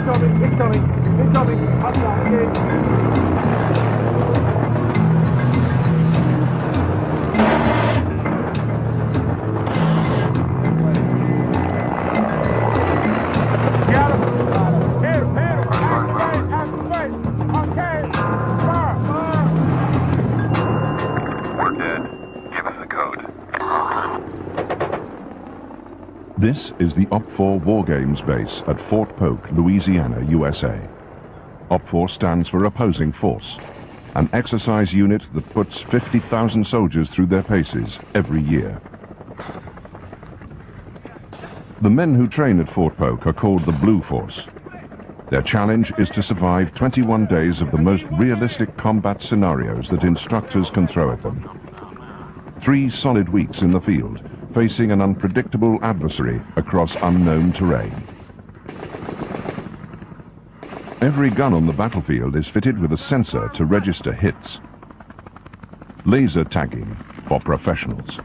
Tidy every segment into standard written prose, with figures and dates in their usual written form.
Incoming, incoming, incoming. Hostile engaged. Got him. Hit him, hit him. Activate. Okay. Fire, fire. We're dead. Give us the code. This is the OPFOR War Games base at Fort Polk, Louisiana, USA. OPFOR stands for Opposing Force, an exercise unit that puts 50,000 soldiers through their paces every year. The men who train at Fort Polk are called the Blue Force. Their challenge is to survive 21 days of the most realistic combat scenarios that instructors can throw at them. 3 solid weeks in the field, facing an unpredictable adversary across unknown terrain. Every gun on the battlefield is fitted with a sensor to register hits. Laser tagging for professionals.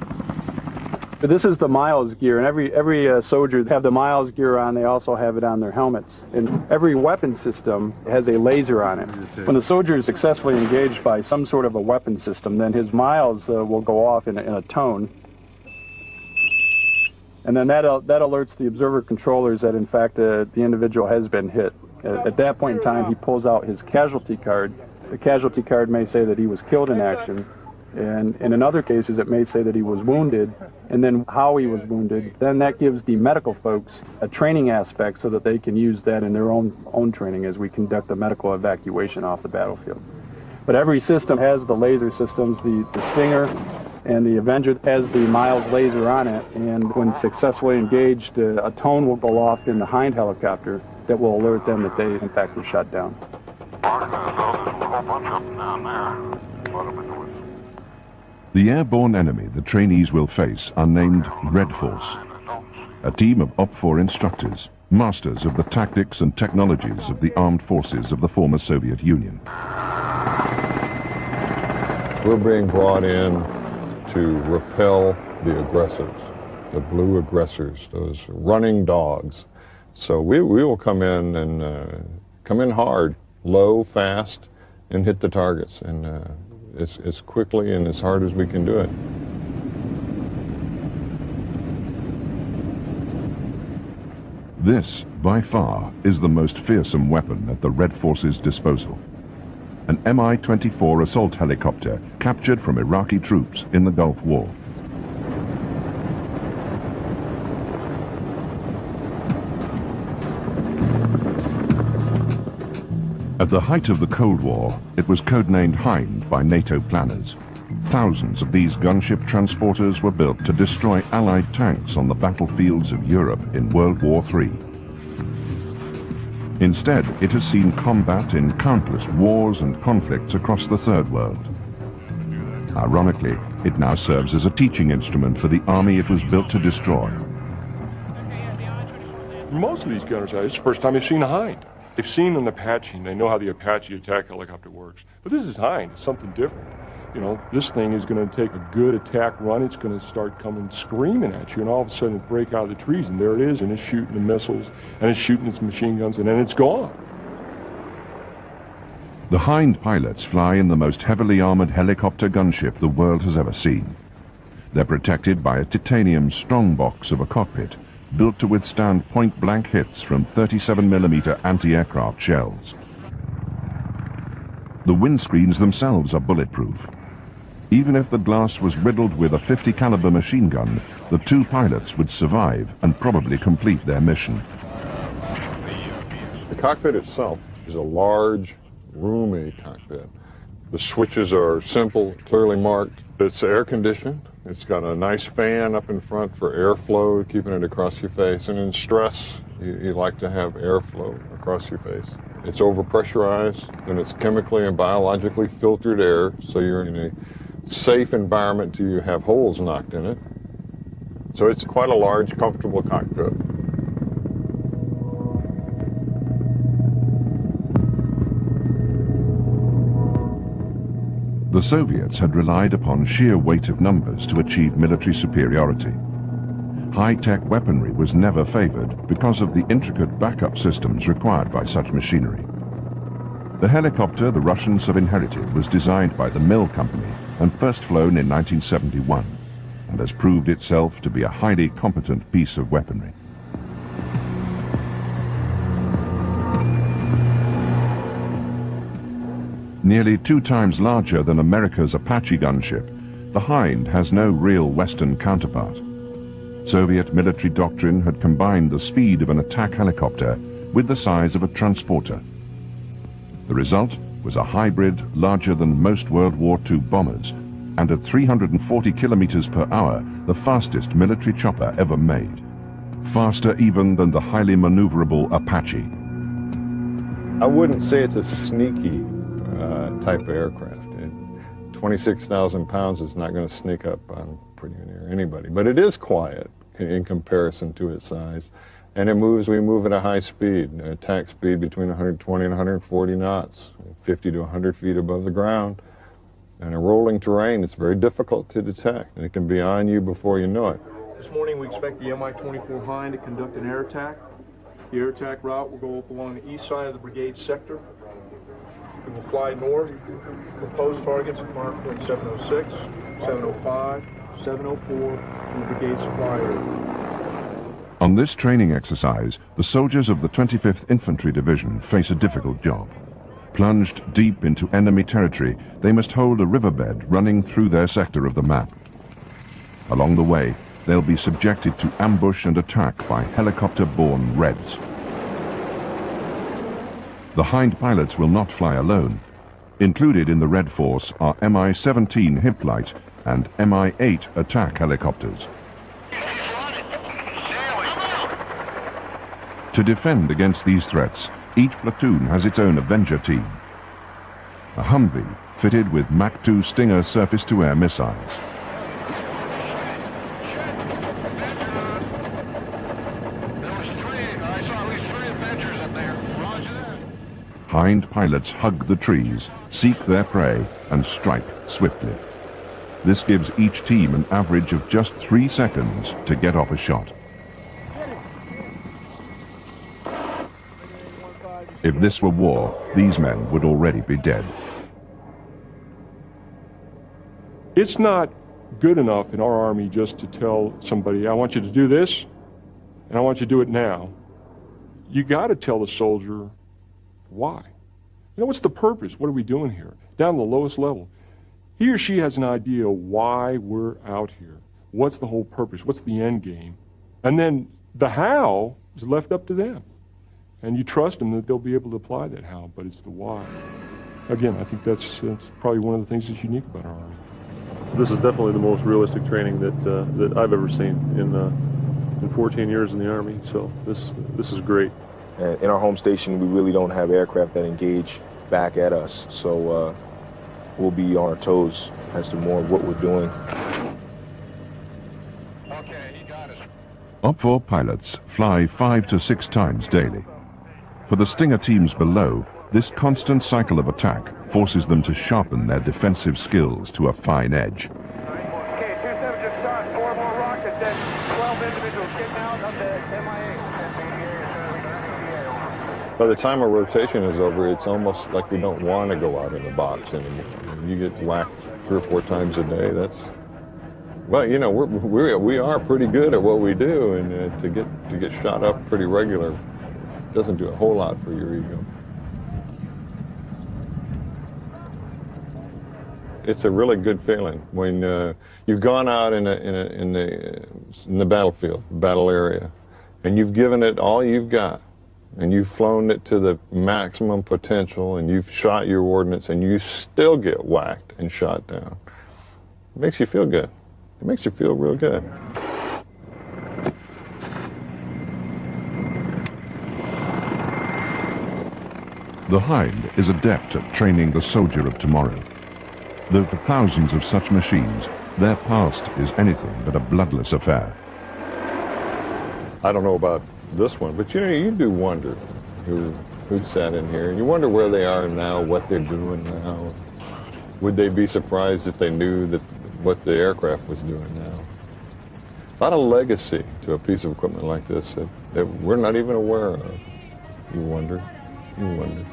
This is the miles gear, and every soldier have the miles gear on. They also have it on their helmets. And every weapon system has a laser on it. When the soldier is successfully engaged by some sort of a weapon system, then his miles will go off in a tone. And then that alerts the observer controllers that, in fact, the individual has been hit. At that point in time, he pulls out his casualty card. The casualty card may say that he was killed in action, and in other cases, it may say that he was wounded, and then how he was wounded. Then that gives the medical folks a training aspect so that they can use that in their own training as we conduct the medical evacuation off the battlefield. But every system has the laser systems. The Stinger and the Avenger has the Miles laser on it, and when successfully engaged, a tone will go off in the Hind helicopter that will alert them that they, in fact, were shot down. The airborne enemy the trainees will face are named Red Force, a team of OPFOR instructors, masters of the tactics and technologies of the armed forces of the former Soviet Union. We're being brought in to repel the aggressors, the blue aggressors, those running dogs. So we will come in and come in hard, low, fast, and hit the targets, and as quickly and as hard as we can do it. This, by far, is the most fearsome weapon at the Red Force's disposal. An Mi-24 assault helicopter captured from Iraqi troops in the Gulf War. At the height of the Cold War, it was codenamed Hind by NATO planners. Thousands of these gunship transporters were built to destroy Allied tanks on the battlefields of Europe in World War III. Instead, it has seen combat in countless wars and conflicts across the Third World. Ironically, it now serves as a teaching instrument for the army it was built to destroy. Most of these gunners, it's the first time they've seen a Hind. They've seen an Apache, and they know how the Apache attack helicopter works. But this is Hind, it's something different. You know, this thing is going to take a good attack run. It's going to start coming screaming at you, and all of a sudden it break out of the trees, and there it is, and it's shooting the missiles, and it's shooting its machine guns, and then it's gone. The Hind pilots fly in the most heavily armored helicopter gunship the world has ever seen. They're protected by a titanium strongbox of a cockpit, built to withstand point-blank hits from 37mm anti-aircraft shells. The windscreens themselves are bulletproof. Even if the glass was riddled with a .50 caliber machine gun, the 2 pilots would survive and probably complete their mission. The cockpit itself is a large, roomy cockpit. The switches are simple, clearly marked. It's air-conditioned. It's got a nice fan up in front for airflow, keeping it across your face. And in stress, you like to have airflow across your face. It's overpressurized, and it's chemically and biologically filtered air, so you're in a safe environment till you have holes knocked in it. So it's quite a large, comfortable cockpit. The Soviets had relied upon sheer weight of numbers to achieve military superiority. high-tech weaponry was never favored because of the intricate backup systems required by such machinery. The helicopter the Russians have inherited was designed by the Mill Company and first flown in 1971, and has proved itself to be a highly competent piece of weaponry. Nearly 2 times larger than America's Apache gunship, the Hind has no real Western counterpart. Soviet military doctrine had combined the speed of an attack helicopter with the size of a transporter. The result was a hybrid larger than most World War II bombers, and at 340 kilometers per hour, the fastest military chopper ever made. Faster even than the highly maneuverable Apache. I wouldn't say it's a sneaky type of aircraft. 26,000 pounds is not going to sneak up on pretty near anybody, but it is quiet in comparison to its size, and we move at a high speed, attack speed between 120 and 140 knots, 50 to 100 feet above the ground. In a rolling terrain, it's very difficult to detect, and it can be on you before you know it. This morning we expect the Mi-24 Hind to conduct an air attack. The air attack route will go up along the east side of the brigade sector. It will fly north, propose targets at mark point 706, 705, 704, and the brigade supply area. On this training exercise, the soldiers of the 25th Infantry Division face a difficult job. Plunged deep into enemy territory, they must hold a riverbed running through their sector of the map. Along the way, they'll be subjected to ambush and attack by helicopter-borne Reds. The Hind pilots will not fly alone. Included in the Red Force are Mi-17 Hiplite and Mi-8 attack helicopters. To defend against these threats, each platoon has its own Avenger team. A Humvee fitted with Mach 2 Stinger surface-to-air missiles. Hind pilots hug the trees, seek their prey, and strike swiftly. This gives each team an average of just 3 seconds to get off a shot. If this were war, these men would already be dead. It's not good enough in our Army just to tell somebody, I want you to do this, and I want you to do it now. You got to tell the soldier why. You know, what's the purpose? What are we doing here? Down to the lowest level. He or she has an idea why we're out here. What's the whole purpose? What's the end game? And then the how is left up to them. And you trust them that they'll be able to apply that how, but it's the why. Again, I think that's probably one of the things that's unique about our Army. This is definitely the most realistic training that I've ever seen in 14 years in the Army. So this is great. In our home station, we really don't have aircraft that engage back at us, so we'll be on our toes as to more of what we're doing. Okay, he got us. OPFOR pilots fly 5 to 6 times daily. For the Stinger teams below, this constant cycle of attack forces them to sharpen their defensive skills to a fine edge. Okay, 27 just shot, 4 more rockets, and 12 individuals getting out of the MIA. By the time our rotation is over, it's almost like we don't want to go out in the box anymore. You get whacked 3 or 4 times a day. Well, you know, we are pretty good at what we do, and to get shot up pretty regular doesn't do a whole lot for your ego. It's a really good feeling when you've gone out in the battlefield, battle area, and you've given it all you've got, and you've flown it to the maximum potential, and you've shot your ordnance, and you still get whacked and shot down. It makes you feel good. It makes you feel real good. The Hind is adept at training the soldier of tomorrow. Though for thousands of such machines, their past is anything but a bloodless affair. I don't know about this one, but you know, you do wonder who sat in here, and you wonder where they are now, what they're doing now. Would they be surprised if they knew that what the aircraft was doing now? lot of legacy to a piece of equipment like this that we're not even aware of. You wonder. You wonder.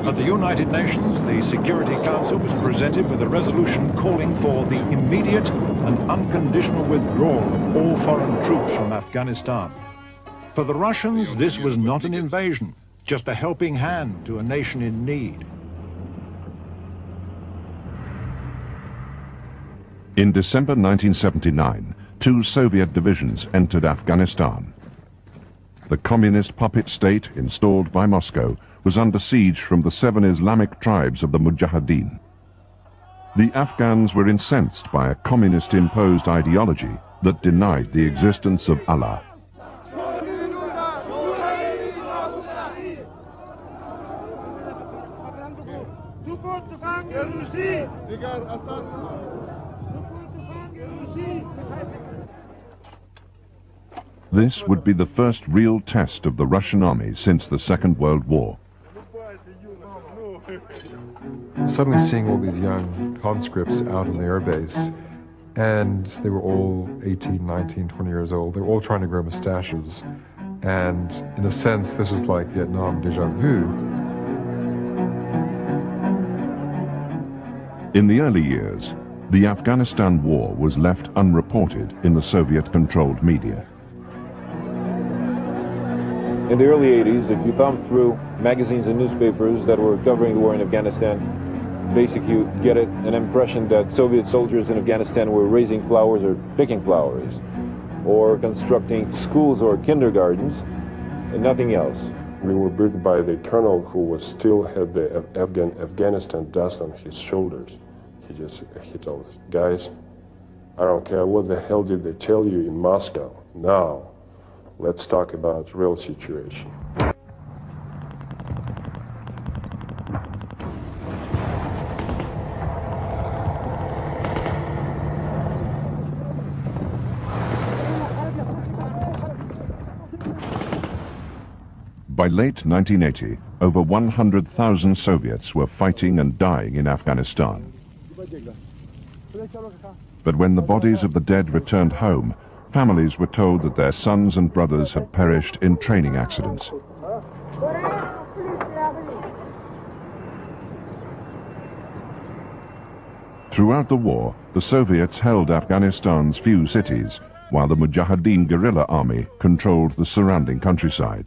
At the United Nations, the Security Council was presented with a resolution calling for the immediate and unconditional withdrawal of all foreign troops from Afghanistan. For the Russians, this was not an invasion, just a helping hand to a nation in need. In December 1979, 2 Soviet divisions entered Afghanistan. The communist puppet state installed by Moscow was under siege from the 7 Islamic tribes of the Mujahideen. The Afghans were incensed by a communist-imposed ideology that denied the existence of Allah. This would be the first real test of the Russian army since the Second World War. Suddenly seeing all these young conscripts out on the airbase, and they were all 18, 19, 20 years old. They were all trying to grow mustaches. And in a sense, this is like Vietnam déjà vu. In the early years, the Afghanistan war was left unreported in the Soviet-controlled media. In the early 80s, if you thumbed through magazines and newspapers that were covering the war in Afghanistan, basically you get an impression that Soviet soldiers in Afghanistan were raising flowers or picking flowers, or constructing schools or kindergartens, and nothing else. We were briefed by the colonel who still had the Afghanistan dust on his shoulders. He told us, guys, I don't care what the hell did they tell you in Moscow. Now, let's talk about real situation. By late 1980, over 100,000 Soviets were fighting and dying in Afghanistan. But when the bodies of the dead returned home, families were told that their sons and brothers had perished in training accidents. Throughout the war, the Soviets held Afghanistan's few cities, while the Mujahideen guerrilla army controlled the surrounding countryside.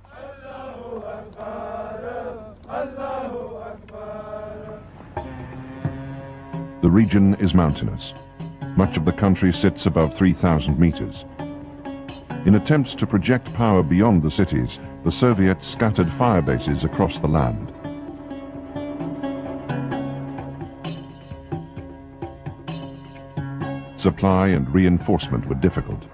The region is mountainous. Much of the country sits above 3,000 meters. In attempts to project power beyond the cities, the Soviets scattered fire bases across the land. Supply and reinforcement were difficult.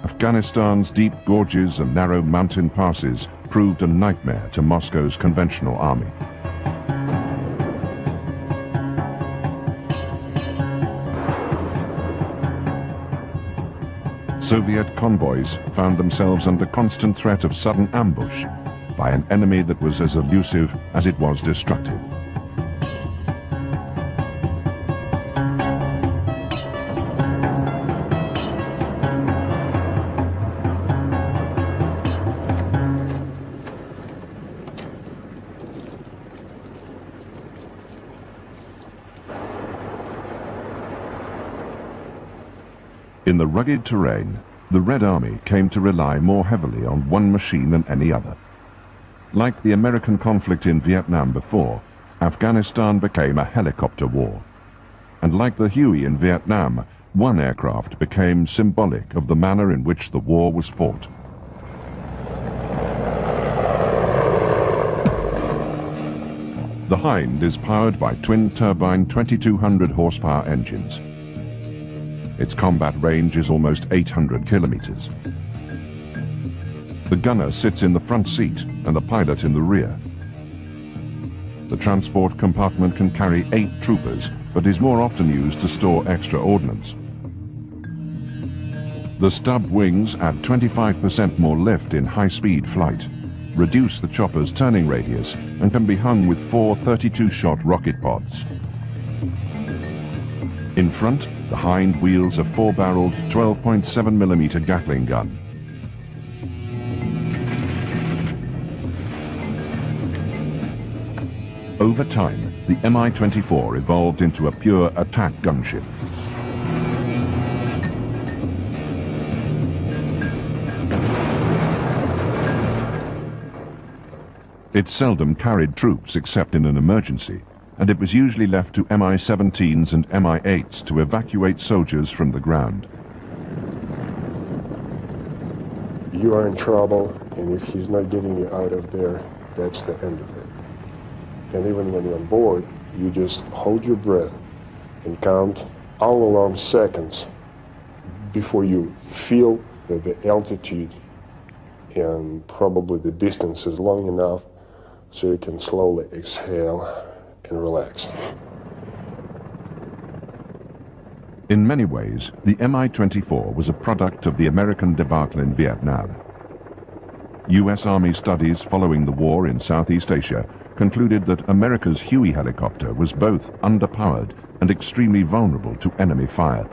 Afghanistan's deep gorges and narrow mountain passes proved a nightmare to Moscow's conventional army. Soviet convoys found themselves under constant threat of sudden ambush by an enemy that was as elusive as it was destructive. In the rugged terrain, the Red Army came to rely more heavily on one machine than any other. Like the American conflict in Vietnam before, Afghanistan became a helicopter war. And like the Huey in Vietnam, one aircraft became symbolic of the manner in which the war was fought. The Hind is powered by twin-turbine 2,200 horsepower engines. Its combat range is almost 800 kilometers. The gunner sits in the front seat and the pilot in the rear. The transport compartment can carry 8 troopers, but is more often used to store extra ordnance. The stub wings add 25% more lift in high-speed flight. reduce the chopper's turning radius and can be hung with 4 32-shot rocket pods. In front, the hind wields a 4-barreled 12.7mm Gatling gun. Over time, the Mi-24 evolved into a pure attack gunship. It seldom carried troops except in an emergency, and it was usually left to Mi-17s and Mi-8s to evacuate soldiers from the ground. You are in trouble, and if he's not getting you out of there, that's the end of it. And even when you're on board, you just hold your breath and count all along seconds before you feel that the altitude and probably the distance is long enough so you can slowly exhale and relax. In many ways, the Mi-24 was a product of the American debacle in Vietnam. U.S. Army studies following the war in Southeast Asia concluded that America's Huey helicopter was both underpowered and extremely vulnerable to enemy fire.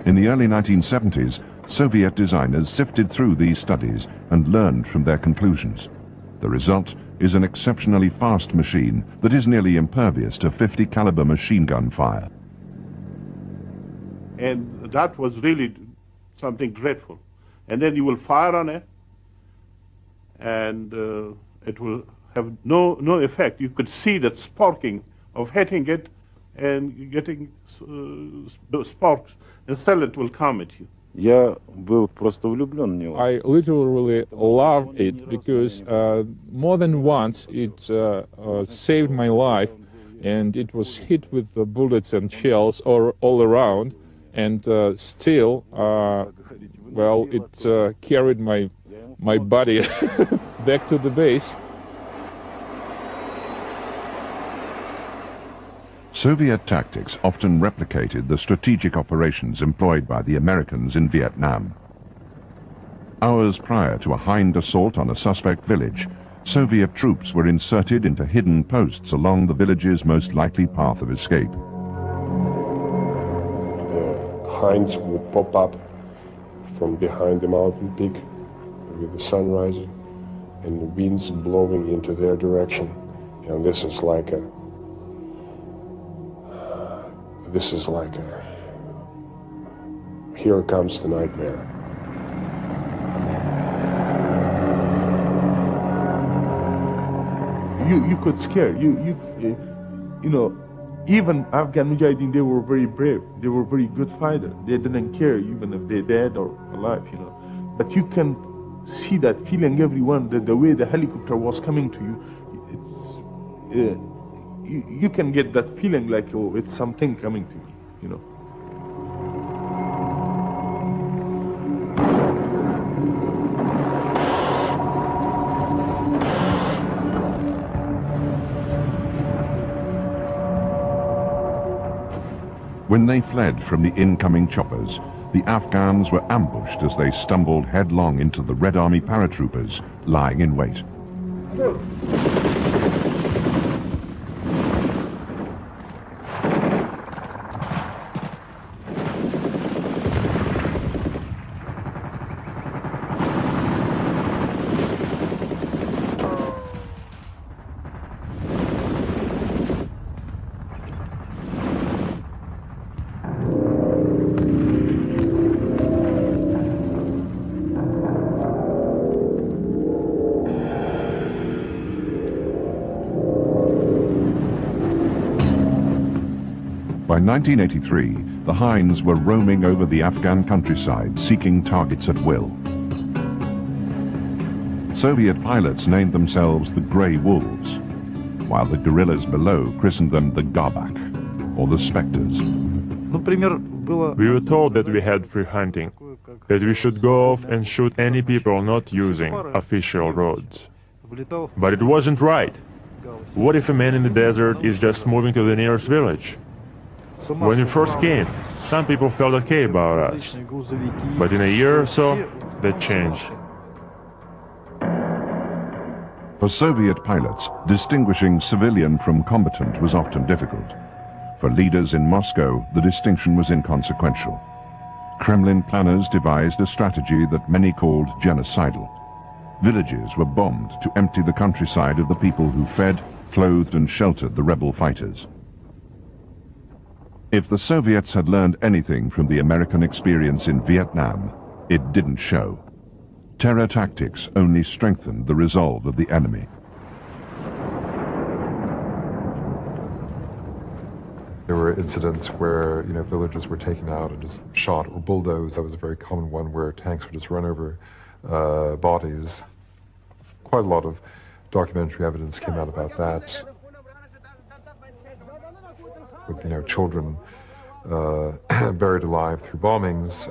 In the early 1970s, Soviet designers sifted through these studies and learned from their conclusions. The result is an exceptionally fast machine that is nearly impervious to .50 caliber machine gun fire. And that was really something dreadful. And then you will fire on it, and it will have no effect. You could see that sparking of hitting it and getting sparks, and still it will come at you. I literally loved it because more than once it saved my life, and it was hit with the bullets and shells all around, and still, well, it carried my body back to the base. Soviet tactics often replicated the strategic operations employed by the Americans in Vietnam. Hours prior to a hind assault on a suspect village, Soviet troops were inserted into hidden posts along the village's most likely path of escape. The hinds would pop up from behind the mountain peak with the sun rising and the winds blowing into their direction. And this is like a here comes the nightmare. You could scare you know, even Afghan Mujahideen, they were very brave. They were very good fighters. They didn't care even if they're dead or alive, you know. But you can see that feeling, everyone, that the way the helicopter was coming to you, it's you can get that feeling like, oh, it's something coming to me, you know. When they fled from the incoming choppers, the Afghans were ambushed as they stumbled headlong into the Red Army paratroopers lying in wait. By 1983, the Hinds were roaming over the Afghan countryside, seeking targets at will. Soviet pilots named themselves the Grey Wolves, while the guerrillas below christened them the Gabak, or the Spectres. We were told that we had free hunting, that we should go off and shoot any people not using official roads. But it wasn't right. What if a man in the desert is just moving to the nearest village? When we first came, some people felt okay about us. But in a year or so, that changed. For Soviet pilots, distinguishing civilian from combatant was often difficult. For leaders in Moscow, the distinction was inconsequential. Kremlin planners devised a strategy that many called genocidal. Villages were bombed to empty the countryside of the people who fed, clothed and sheltered the rebel fighters. If the Soviets had learned anything from the American experience in Vietnam, it didn't show. Terror tactics only strengthened the resolve of the enemy. There were incidents where, villages were taken out and just shot or bulldozed. That was a very common one where tanks would just run over bodies. Quite a lot of documentary evidence came out about that. With, children buried alive through bombings,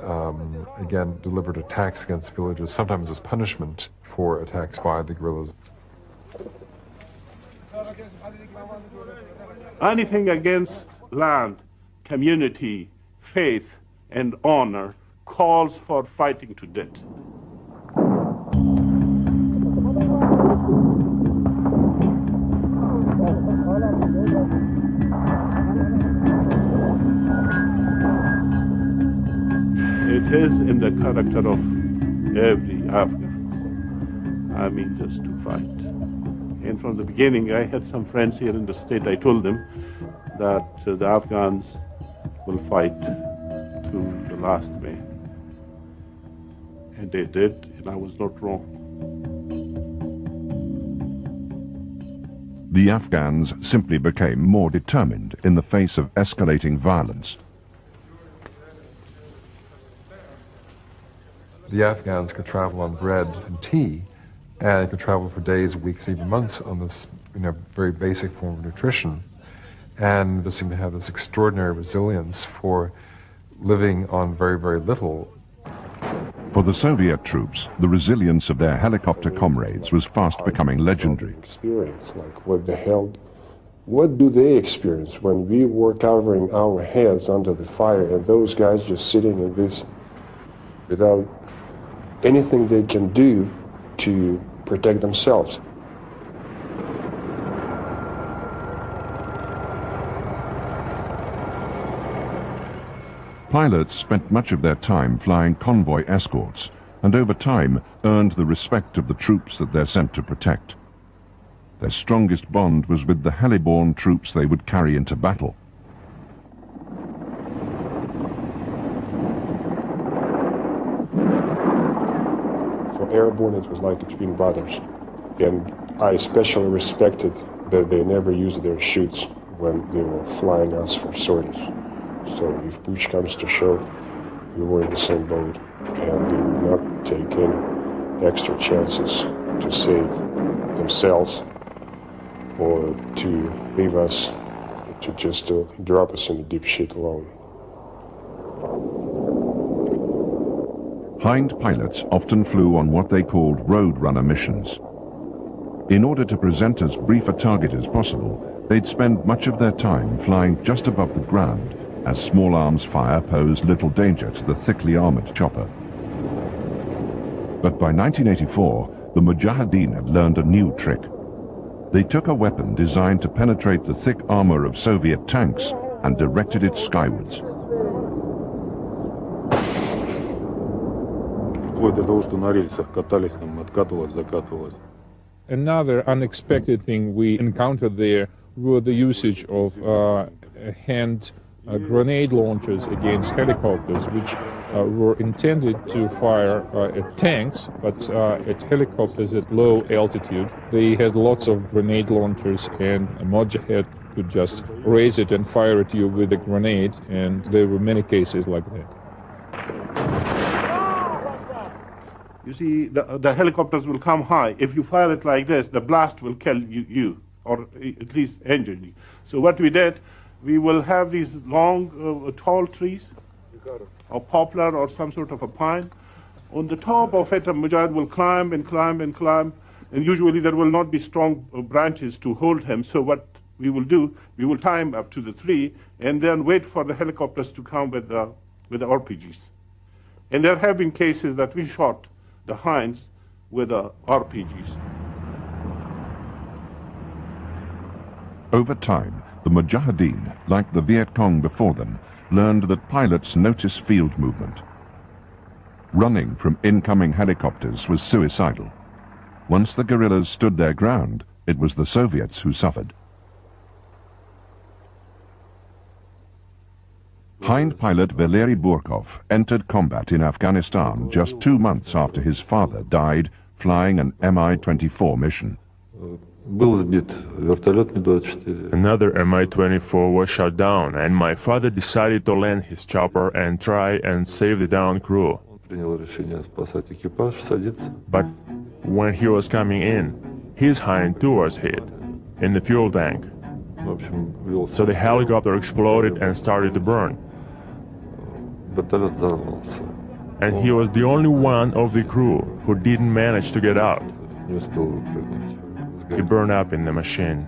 again, deliberate attacks against villages, sometimes as punishment for attacks by the guerrillas. Anything against land, community, faith, and honor calls for fighting to death. It is in the character of every Afghan. I mean, just to fight. And from the beginning, I had some friends here in the state. I told them that the Afghans will fight to the last man. And they did, and I was not wrong. The Afghans simply became more determined in the face of escalating violence. The Afghans could travel on bread and tea, and could travel for days, weeks, even months on this, very basic form of nutrition, and just seemed to have this extraordinary resilience for living on very, very little. For the Soviet troops, the resilience of their helicopter comrades was fast becoming legendary. Experience, like what do they experience when we were covering our heads under the fire and those guys just sitting in this without anything they can do to protect themselves. Pilots spent much of their time flying convoy escorts, and over time earned the respect of the troops that they're sent to protect. Their strongest bond was with the heliborne troops they would carry into battle. Airborne, it was like between brothers, and I especially respected that they never used their chutes when they were flying us for sorties. So if push comes to shove, we were in the same boat, and they would not take any extra chances to save themselves or to leave us, to just drop us in the deep shit alone. Hind pilots often flew on what they called roadrunner missions. In order to present as brief a target as possible, they'd spend much of their time flying just above the ground, as small arms fire posed little danger to the thickly armored chopper. But by 1984, the Mujahideen had learned a new trick. They took a weapon designed to penetrate the thick armor of Soviet tanks and directed it skywards. Another unexpected thing we encountered there were the usage of hand grenade launchers against helicopters, which were intended to fire at tanks, but at helicopters at low altitude. They had lots of grenade launchers, and a Mujahid could just raise it and fire at you with a grenade, and there were many cases like that. You see, the helicopters will come high. If you fire it like this, the blast will kill you or at least injure you. So what we did, we will have these long, tall trees, or poplar or some sort of a pine. On the top of it, a Mujahid will climb and climb and climb, and usually there will not be strong branches to hold him. So what we will do, we will tie him up to the tree and then wait for the helicopters to come with the RPGs. And there have been cases that we shot the Hinds with RPGs. Over time, the Mujahideen, like the Viet Cong before them, learned that pilots notice field movement. Running from incoming helicopters was suicidal. Once the guerrillas stood their ground, it was the Soviets who suffered. Hind pilot Valery Burkov entered combat in Afghanistan just 2 months after his father died flying an Mi-24 mission. Another Mi-24 was shot down, and my father decided to land his chopper and try and save the downed crew. But when he was coming in, his Hind too was hit in the fuel tank. So the helicopter exploded and started to burn. And he was the only one of the crew who didn't manage to get out. He burned up in the machine.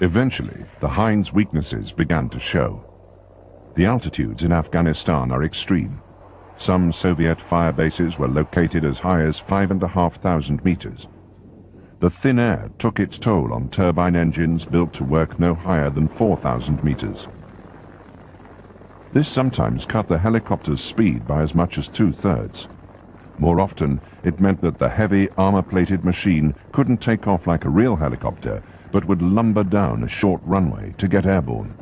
Eventually, the Hind's weaknesses began to show. The altitudes in Afghanistan are extreme. Some Soviet fire bases were located as high as 5,500 meters. The thin air took its toll on turbine engines built to work no higher than 4,000 meters. This sometimes cut the helicopter's speed by as much as 2/3. More often, it meant that the heavy armor-plated machine couldn't take off like a real helicopter, but would lumber down a short runway to get airborne.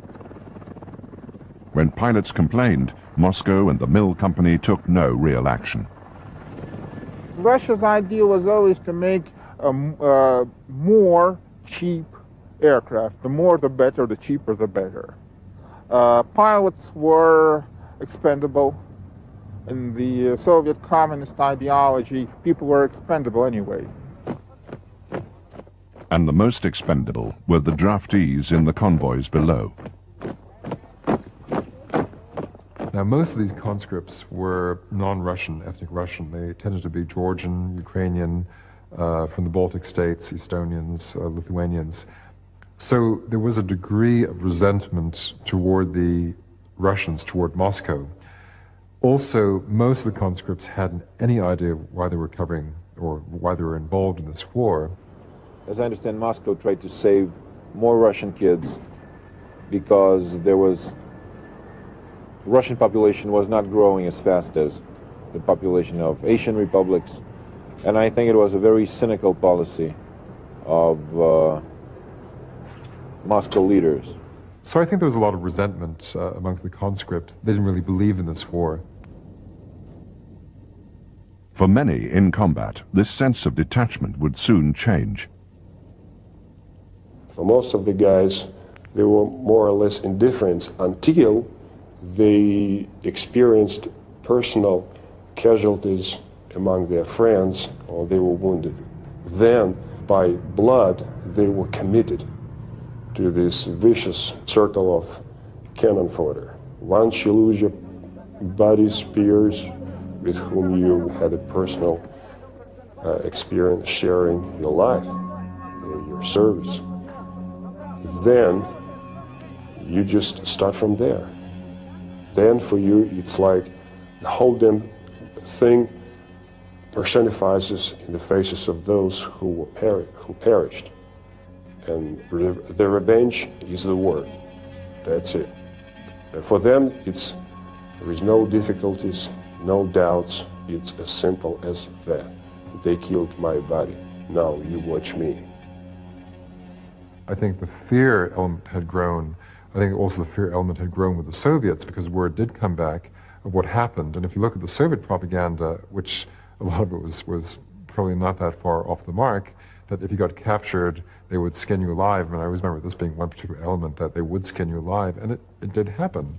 When pilots complained, Moscow and the Mill Company took no real action. Russia's idea was always to make more cheap aircraft. The more the better, the cheaper the better. Pilots were expendable. In the Soviet communist ideology, people were expendable anyway. And the most expendable were the draftees in the convoys below. Now, most of these conscripts were non-Russian, ethnic Russian. They tended to be Georgian, Ukrainian, from the Baltic states, Estonians, Lithuanians. So there was a degree of resentment toward the Russians, toward Moscow. Also, most of the conscripts hadn't any idea why they were covering or why they were involved in this war. As I understand, Moscow tried to save more Russian kids because Russian population was not growing as fast as the population of Asian republics. And I think it was a very cynical policy of Moscow leaders. So I think there was a lot of resentment amongst the conscripts. They didn't really believe in this war. For many in combat, this sense of detachment would soon change. For most of the guys, they were more or less indifferent until they experienced personal casualties among their friends or they were wounded. Then, by blood, they were committed to this vicious circle of cannon fodder. Once you lose your buddies, peers, with whom you had a personal experience sharing your life, your service, then you just start from there. Then for you, it's like the whole damn thing personifies in the faces of those who perished. And the revenge is the word. That's it. And for them, there is no difficulties, no doubts. It's as simple as that. They killed my buddy. Now you watch me. I think the fear element had grown. I think also the fear element had grown with the Soviets because word did come back of what happened. And if you look at the Soviet propaganda, which a lot of it was probably not that far off the mark, that if you got captured, they would skin you alive. And I always remember this being one particular element, that they would skin you alive, and it did happen.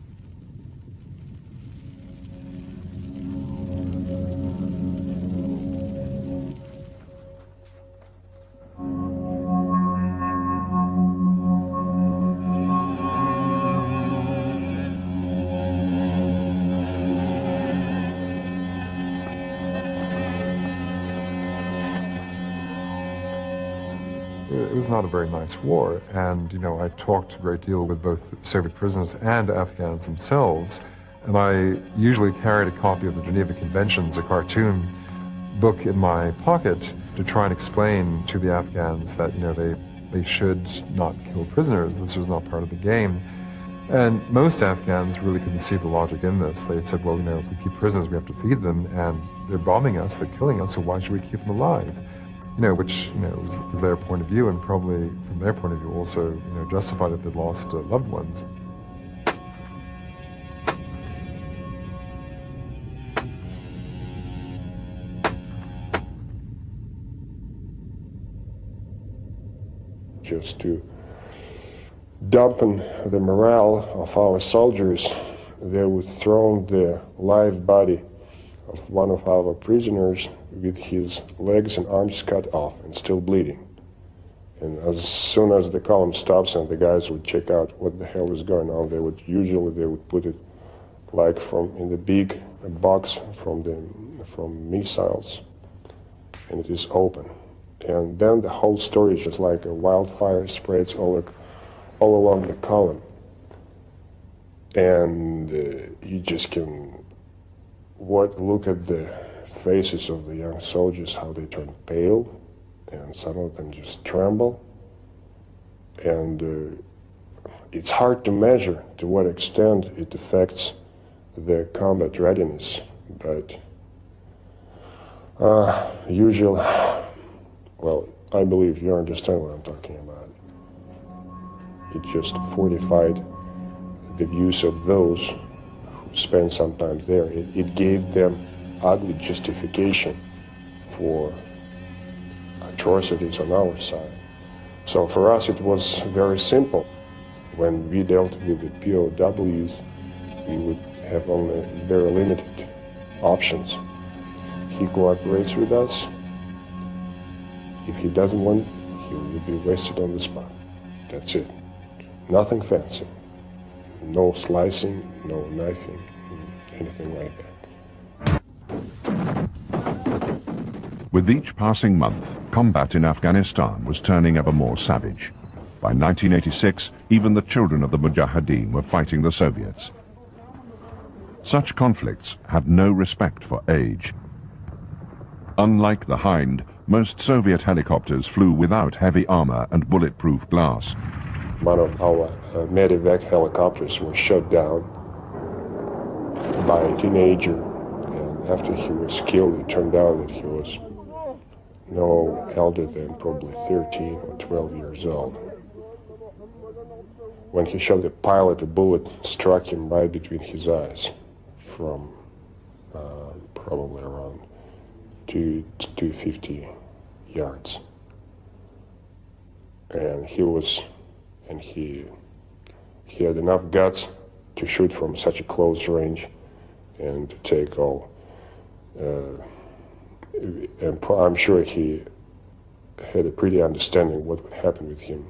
It was not a very nice war, and I talked a great deal with both Soviet prisoners and Afghans themselves, and I usually carried a copy of the Geneva Conventions, a cartoon book, in my pocket, to try and explain to the Afghans that, they should not kill prisoners. This was not part of the game. And most Afghans really couldn't see the logic in this. They said, well, if we keep prisoners, we have to feed them, and they're bombing us, they're killing us, so why should we keep them alive? Which, was their point of view, and probably from their point of view also, justified if they'd lost loved ones. Just to dampen the morale of our soldiers, they would throw the live body of one of our prisoners with his legs and arms cut off and still bleeding. And as soon as the column stops and the guys would check out what the hell is going on, they would put it like in the big box from missiles, and it is open. And then the whole story is just like a wildfire, spreads all along the column. And you just can look at the faces of the young soldiers, how they turn pale, and some of them just tremble. And it's hard to measure to what extent it affects the combat readiness, but usually, well, I believe you understand what I'm talking about. It just fortified the views of those who spent some time there. It gave them ugly justification for atrocities on our side. So for us it was very simple. When we dealt with the POWs, we would have only very limited options. He cooperates with us. If he doesn't want, he will be wasted on the spot. That's it. Nothing fancy. No slicing, no knifing, anything like that. With each passing month, combat in Afghanistan was turning ever more savage. By 1986, even the children of the Mujahideen were fighting the Soviets. Such conflicts had no respect for age. Unlike the Hind, most Soviet helicopters flew without heavy armor and bulletproof glass. One of our Medevac helicopters was shot down by a teenager, and after he was killed, it turned out that he was no elder than probably 13 or 12 years old. When he shot the pilot, a bullet struck him right between his eyes from probably around 250 yards. And he had enough guts to shoot from such a close range and to take all. And I'm sure he had a pretty understanding what would happen with him,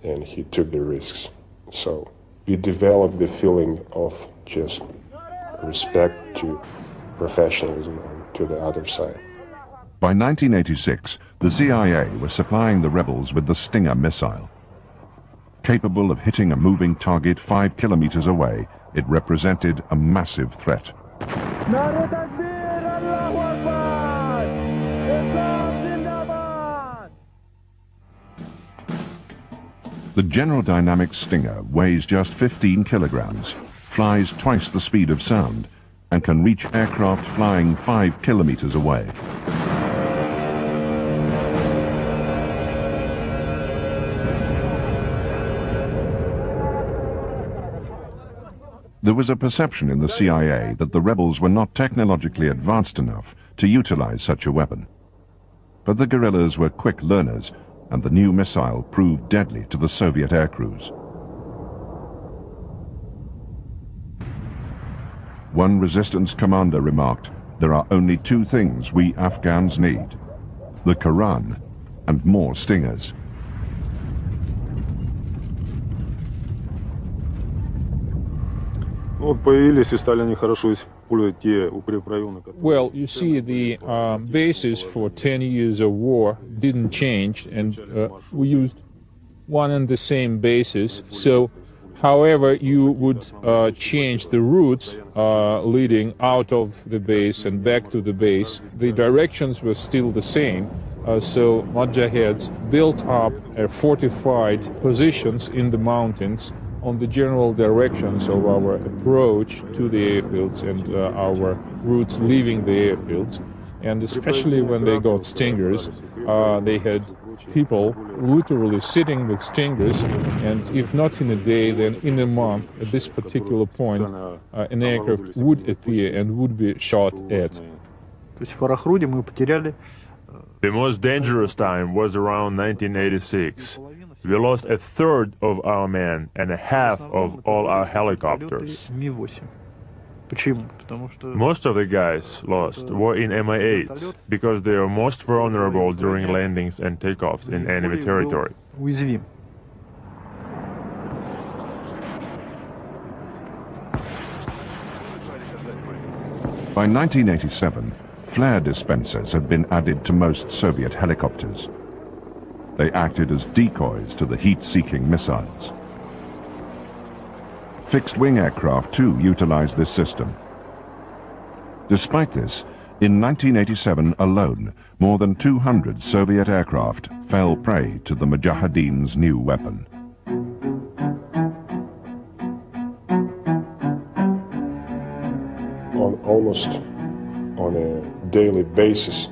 and he took the risks. So we developed the feeling of just respect to professionalism and to the other side. By 1986, the CIA was supplying the rebels with the Stinger missile. Capable of hitting a moving target 5 kilometers away, it represented a massive threat. The General Dynamics Stinger weighs just 15 kilograms, flies twice the speed of sound, and can reach aircraft flying 5 kilometers away. There was a perception in the CIA that the rebels were not technologically advanced enough to utilize such a weapon. But the guerrillas were quick learners, and the new missile proved deadly to the Soviet aircrews. One resistance commander remarked, "There are only 2 things we Afghans need: the Quran and more Stingers." Well, you see, the basis for 10 years of war didn't change, and we used one and the same basis. So However, you would change the routes leading out of the base and back to the base. The directions were still the same. So Mojaheds built up fortified positions in the mountains on the general directions of our approach to the airfields and our routes leaving the airfields. And especially when they got stingers, they had people literally sitting with stingers, and if not in a day, then in a month, at this particular point, an aircraft would appear and would be shot at. The most dangerous time was around 1986. We lost a third of our men and a half of all our helicopters. Most of the guys lost were in Mi-8s because they are most vulnerable during landings and takeoffs in enemy territory. By 1987, flare dispensers had been added to most Soviet helicopters. They acted as decoys to the heat-seeking missiles. Fixed-wing aircraft too utilized this system. Despite this, in 1987 alone, more than 200 Soviet aircraft fell prey to the Mujahideen's new weapon. Almost on a daily basis,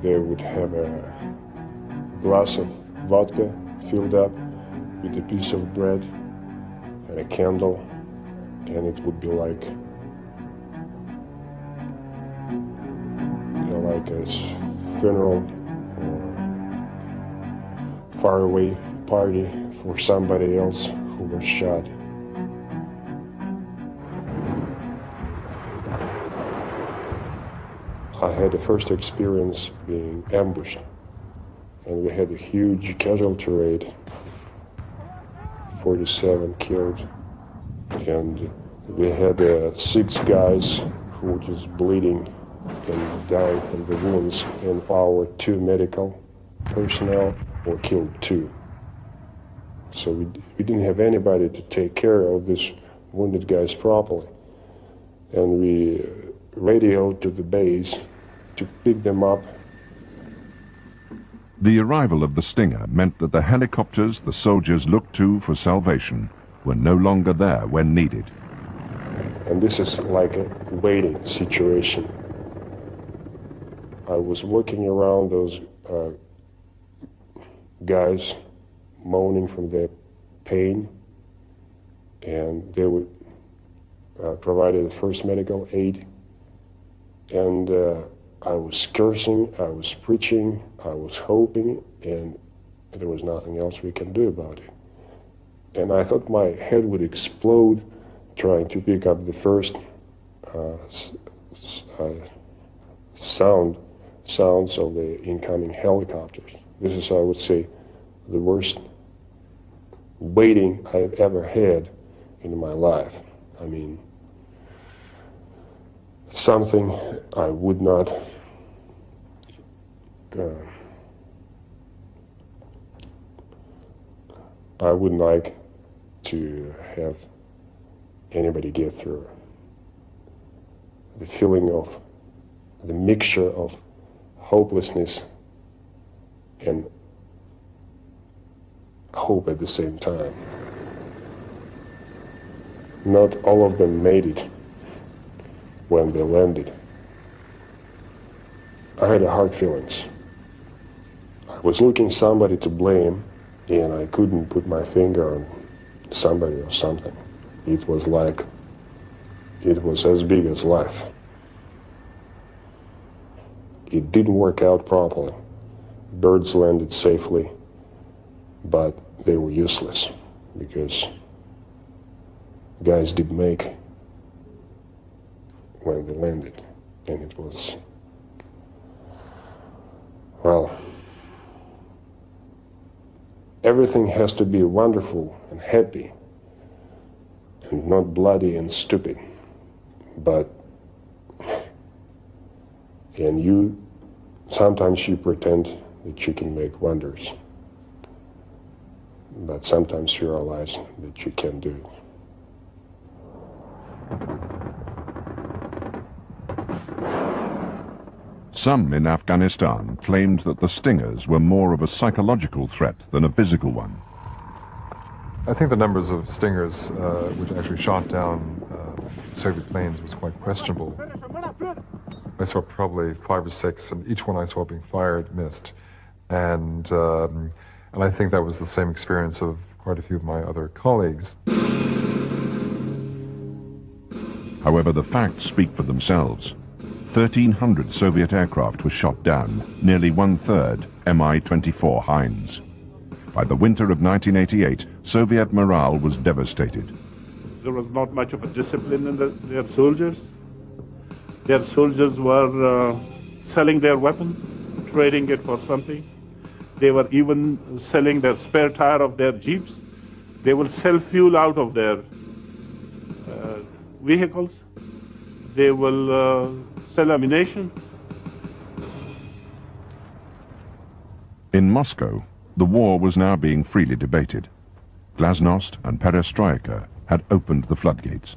they would have a glass of vodka filled up with a piece of bread and a candle, and it would be like a funeral or faraway party for somebody else who was shot. I had the first experience being ambushed, and we had a huge casualty rate, 47 killed, and we had 6 guys who were just bleeding and dying from the wounds, and our 2 medical personnel were killed too. So we didn't have anybody to take care of these wounded guys properly, and we radioed to the base to pick them up. The arrival of the Stinger meant that the helicopters the soldiers looked to for salvation were no longer there when needed. And this is like a waiting situation. I was walking around those guys moaning from their pain, and they would provide the first medical aid, and I was cursing, I was preaching, I was hoping, and there was nothing else we can do about it. And I thought my head would explode trying to pick up the first sounds of the incoming helicopters. This is, I would say, the worst waiting I've ever had in my life. I mean, something I would not I wouldn't like to have anybody get through. The feeling of the mixture of hopelessness and hope at the same time. Not all of them made it when they landed. I had hard feelings. I was looking somebody to blame, and I couldn't put my finger on somebody or something. It was like, it was as big as life. It didn't work out properly. Birds landed safely, but they were useless because guys didn't make when they landed, and it was, well, everything has to be wonderful and happy and not bloody and stupid, but sometimes you pretend that you can make wonders. but sometimes you realize that you can't do it. Some in Afghanistan claimed that the Stingers were more of a psychological threat than a physical one. I think the numbers of Stingers which actually shot down Soviet planes was quite questionable. I saw probably 5 or 6, and each one I saw being fired missed. And I think that was the same experience of quite a few of my other colleagues. However, the facts speak for themselves. 1,300 Soviet aircraft were shot down, nearly 1/3 Mi-24 Hinds. By the winter of 1988, Soviet morale was devastated. There was not much of a discipline in their soldiers. Their soldiers were selling their weapons, trading it for something. They were even selling their spare tire of their jeeps. They will sell fuel out of their vehicles. They will sell ammunition. In Moscow, the war was now being freely debated. Glasnost and Perestroika had opened the floodgates.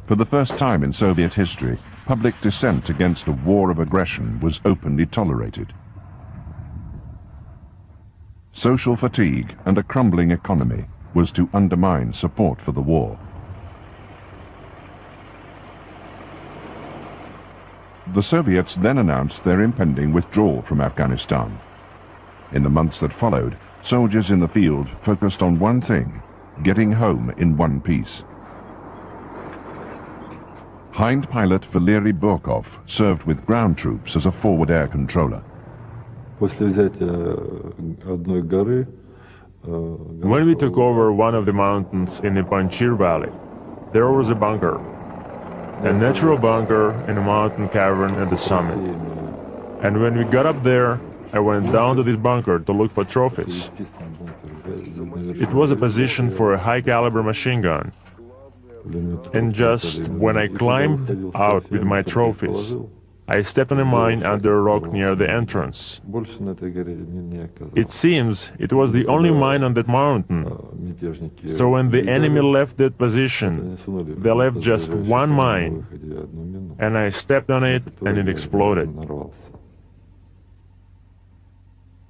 For the first time in Soviet history, public dissent against a war of aggression was openly tolerated. Social fatigue and a crumbling economy was to undermine support for the war. The Soviets then announced their impending withdrawal from Afghanistan. In the months that followed, soldiers in the field focused on one thing: getting home in one piece. Hind pilot Valery Burkov served with ground troops as a forward air controller. When we took over one of the mountains in the Panjshir Valley, there was a bunker. A natural bunker in a mountain cavern at the summit. And when we got up there, I went down to this bunker to look for trophies. It was a position for a high-caliber machine gun. And just when I climbed out with my trophies, I stepped on a mine under a rock near the entrance. It seems it was the only mine on that mountain. So when the enemy left that position, they left just one mine, and I stepped on it and it exploded.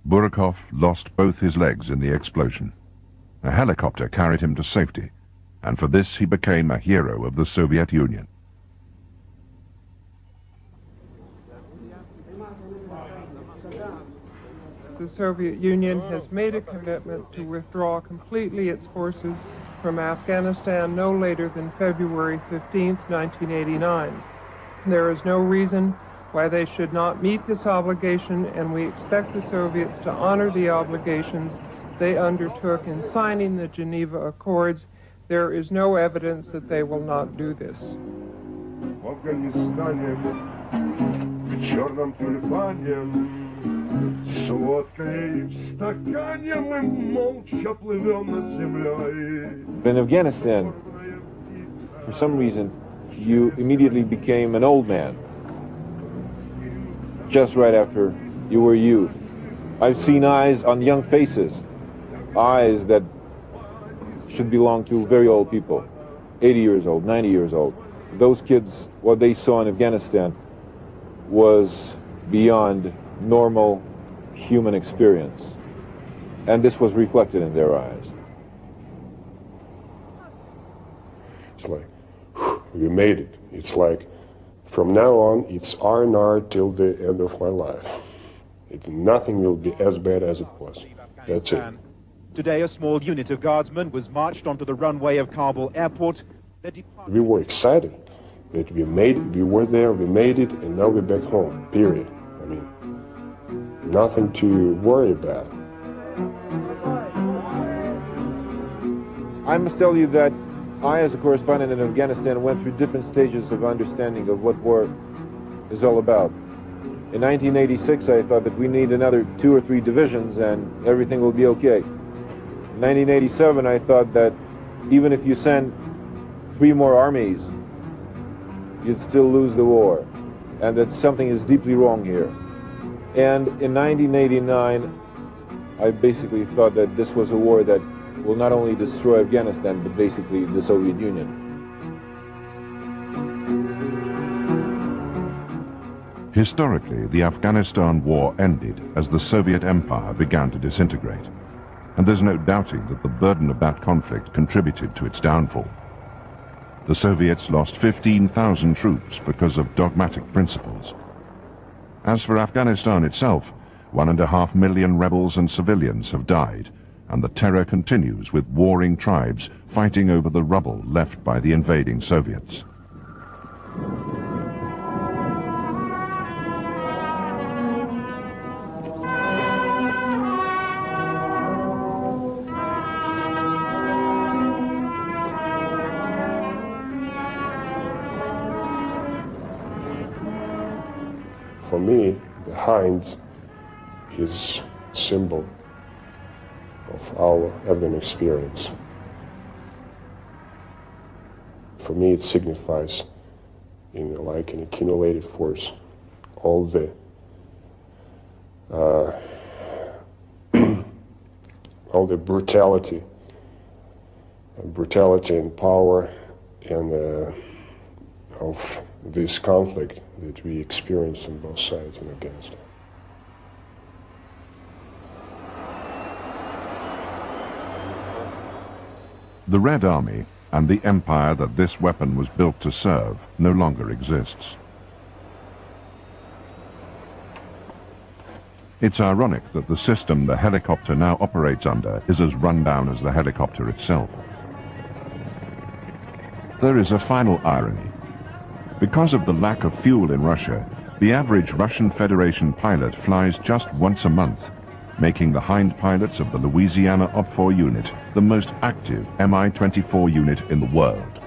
Burkov lost both his legs in the explosion. A helicopter carried him to safety, and for this he became a hero of the Soviet Union. The Soviet Union has made a commitment to withdraw completely its forces from Afghanistan no later than February 15, 1989. There is no reason why they should not meet this obligation, and we expect the Soviets to honor the obligations they undertook in signing the Geneva Accords. There is no evidence that they will not do this. In Afghanistan, for some reason, you immediately became an old man just right after you were youth. I've seen eyes on young faces, eyes that should belong to very old people, 80 years old, 90 years old. Those kids, what they saw in Afghanistan was beyond normal human experience. And this was reflected in their eyes. It's like, we made it. It's like, from now on, it's R&R till the end of my life. Nothing will be as bad as it was. That's it. Today, a small unit of guardsmen was marched onto the runway of Kabul airport. We were excited that we made it, we were there, we made it, and now we're back home, period. I mean, nothing to worry about. I must tell you that I, as a correspondent in Afghanistan, went through different stages of understanding of what war is all about. In 1986, I thought that we need another 2 or 3 divisions and everything will be okay. In 1987, I thought that even if you send 3 more armies, you'd still lose the war, and that something is deeply wrong here. And in 1989, I basically thought that this was a war that will not only destroy Afghanistan, but basically the Soviet Union. Historically, the Afghanistan war ended as the Soviet Empire began to disintegrate, and there's no doubting that the burden of that conflict contributed to its downfall. The Soviets lost 15,000 troops because of dogmatic principles. As for Afghanistan itself, 1.5 million rebels and civilians have died, and the terror continues with warring tribes fighting over the rubble left by the invading Soviets. For me, the hind is a symbol of our Afghan experience. For me, it signifies, like an accumulated force, all the all the brutality and power and of this conflict that we experience on both sides in Afghanistan. The Red Army and the empire that this weapon was built to serve no longer exists. It's ironic that the system the helicopter now operates under is as run down as the helicopter itself. There is a final irony. Because of the lack of fuel in Russia, the average Russian Federation pilot flies just once a month, making the hind pilots of the Louisiana OPFOR unit the most active Mi-24 unit in the world.